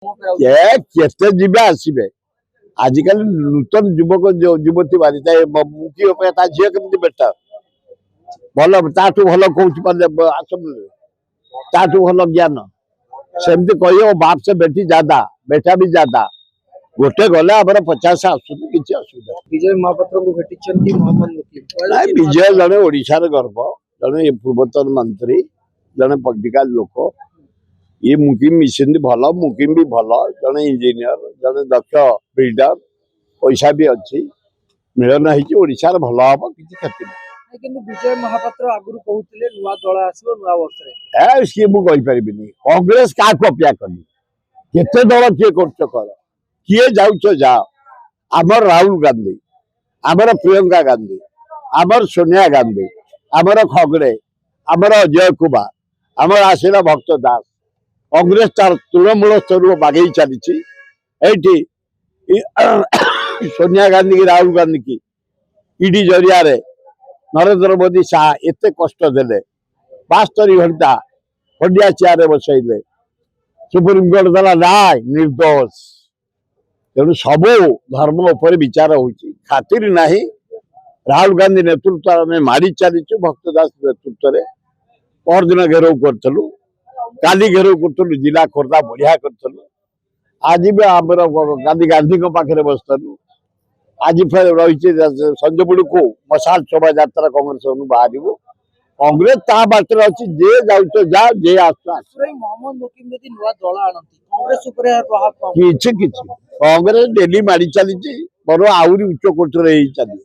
केते जीवे आसबे आजिकल नूतन युवक युवती बारी मुखी झील केमती बेटर भल ताठू भल कौन आसम्बली ताठू भल ज्ञान सेमती कह बाप से बेटी ज्यादा बेटा भी ज्यादा गोटे गले आम 50 आसुन किसी असुविधा विजय महापात्र को भेटी मोहम्मद मुकीम विजय जड़े ओडिशार गर्व जड़े पूर्वतन मंत्री जड़े पॉलिटिकल लोक ये मुकिम मिशन भल मुकिम भी भल जड़े इंजीनियर जड़े दक्ष बिल्डर पैसा भी अच्छी मिलन होशार भल हम किसी क्षति नहीं। विजय महापात्र आगुरी कहते नुआ दल आसो नुआ वर्ष सी मुझे कांग्रेस क्या अपेक्षा करी केते दल किए कर किए जाऊच जाओ आमर राहुल गांधी आमर प्रियंका गांधी आमर सोनिया गांधी आमर खगड़े आमर अजय कुमार आमर आशीरा भक्त दास कांग्रेस तार तृणमूल स्तर बागे चली सोनिया गांधी की राहुल गांधी की ईडी जरिया नरेंद्र मोदी शाह एत कष्ट देले 72 घंटा खंडिया चेयर बसैले सुप्रीमकोर्ट देला राय निर्दोष तेणु सबू धर्म उपर विचार होती खातिर नहीं राहुल गांधी नेतृत्व में मारी चलीचु भक्त दास नेतृत्व में परदिन घेराव करूँ काली घेराव करूँ जिला खोर्धा बढ़िया करूँ आज भी आम गांधी गांधी पाखे बसलु आज फिर रही संजपुर को मशाल शोभा यात्रा कांग्रेस बाहर कांग्रेस ता बाटर अच्छी जे जाऊच जा जे कांग्रेस डेली मारी चली बर आहरी उच्च कोट चली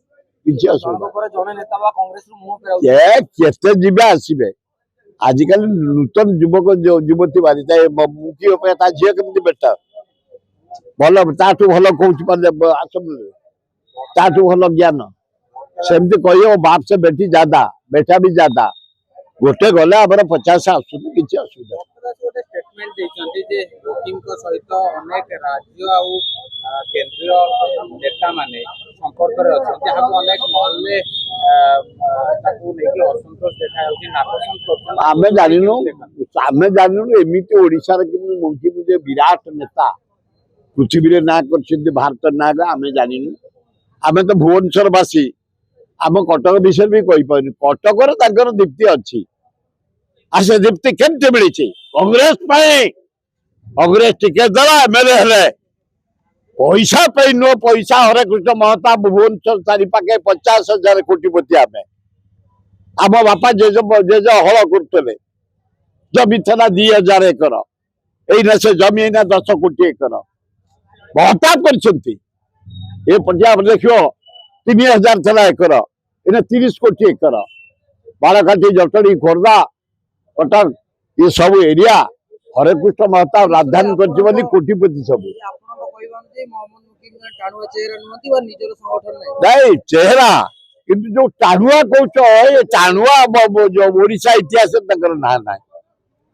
केते जीवे आसबे आजिकल नूतन युवक युवती बारी मुखी झील केमती बेटर भल ताठू भल कौन आसम्बली ताठू भल ज्ञान सेमती कह बाप से बेटी ज्यादा बेटा भी ज्यादा गोटे गले आम 50 आसुन किसी असुविधा आमे जानू एमती ओडिशा मुख्यमंत्री विराट नेता पृथ्वी ना कर भारत ना आमे जानू आमे तो भुवनेश्वरवासी आम कटक विषय भी कहीपर कटक दीप्ति अच्छी आ से दीप्ति केमती मिली कांग्रेस कांग्रेस टिकेट देला एमएलए हेले पैसा पे नो पैसा हरे कृष्ण महताब भुवनेश्वर चारिपाखे 50,000 कोटिपति आम आम बापा जेज हल करुले जमी था 2,000 एकर यही से जमी एना 10 कोटी एकर महताब कर पंजाब देखो 3,000 था एकर इन 30 कोटी एकर बाड़काठी जटड़ी खोर्धा कटक ये सब एरिया हरे कृष्ण महताब राजधानी कर कोटिपति सब नहीं चेहरा किंतु जो टाणुआ कौच टाणुआ ओडिशा इतिहास ना ना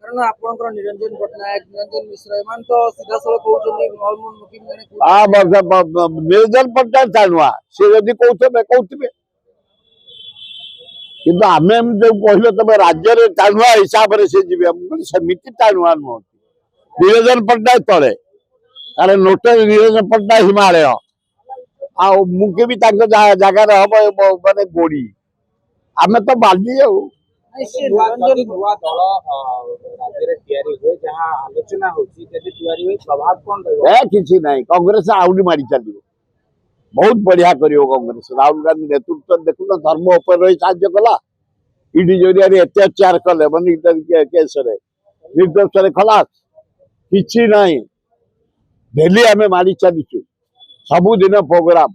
निरंजन पट्टनायक निरंजन मिश्र तो निरंजन पट्टनायक टाणुआ सी जदि कहते किंतु आमे जो कहले तुम राज्य में टाणुआ हिसाब से जी सेमती टाणुआ नुह निरंजन पट्टनायक तले कारण नोटे निरंजन पट्टनायक हिमालय आ मुके भी जगार हम माने गोड़ी आमे तो बाली किसी ना कांग्रेस आहरी मारी चलो बहुत बढ़िया कर कांग्रेस राहुल गांधी नेतृत्व देखुन धर्म उपर रही साज्य कला ईडी जरिया अत्याचार कले मन केस निर्दोष खलास किसी ना डेली आम मारी चलीचु सबुदिन प्रोग्राम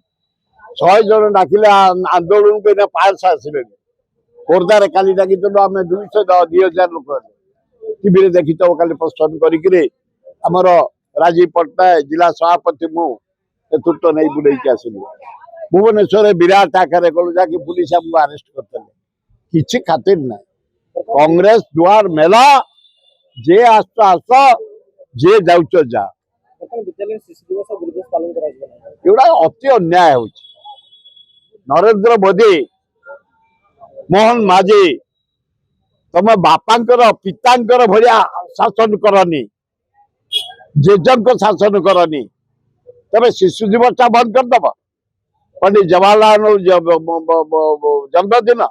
100 जन डाकिले आंदोलन को 500 आसिले खोर्धार काली डाकी आम 2,000 लोक टीवी देखी तो काली प्रश्न करमर राजीव पट्टनायक जिला सभापति मु नेतृत्व नहीं बुले आसलु भुवनेश्वर विराट आकार गलु जाकि पुलिस आमको आरेस्ट करते किसी खातिर ना कांग्रेस दुआर मेला जे आस जे जाऊच जा अति अन्याय हो नरेंद्र मोदी मोहन माझी तुम बापांकर पितांकर भलिया शासन करनी जेजन को शासन करनी तबे शिशु दिवस टा बंद कर दबा पंडित जवाहरलाल नेहरू जन्मदिन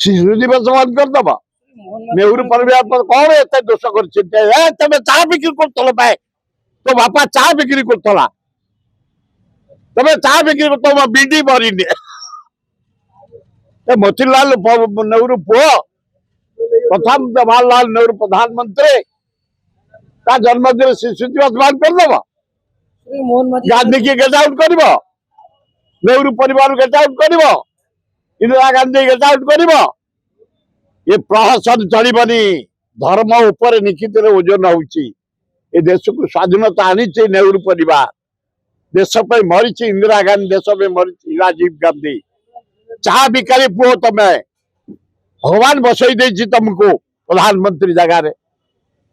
शिशु दिवस बंद कर दबा नेहरू परिवार पर कौन एते दोष कर तबे चाह बिक्री करतल पाए तो बापा चाह बिक्री करतला तबे चाह बिक्री करतो बीडी भरिने मोतीलाल नेहरू पुओ प्रथम जवाहरलाल नेहरू प्रधानमंत्री का जन्मदिन शिशु दिवस बंद कर दबा श्री मोहन माझी गांधी की गेट आउट कर नेहरू परिवार गेट आउट कर इंदिरा गांधी गेट आउट कर ये प्रहसन चलबनी धर्म उपर निश्चित ओजन होची ये देश को स्वाधीनता आनी नेहरू परिवार देश पे मरी इंदिरा गांधी देश पे मरी राजीव गांधी चाह बिकारी पुओ तमे भगवान बसई दे तुमको प्रधानमंत्री जगह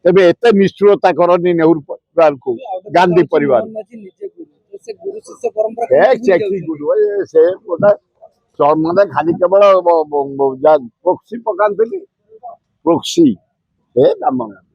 तेज एत निष्ठुरता करनी नेहरू परिवार को गांधी परिवार मोहन माझी निजे गुरु तो से गुरु शिष्य परंपरा ए चेकी गुरु ए से गोटा माने खाली केवल प्रोक्सी पकांतली प्रोक्सी ए नाम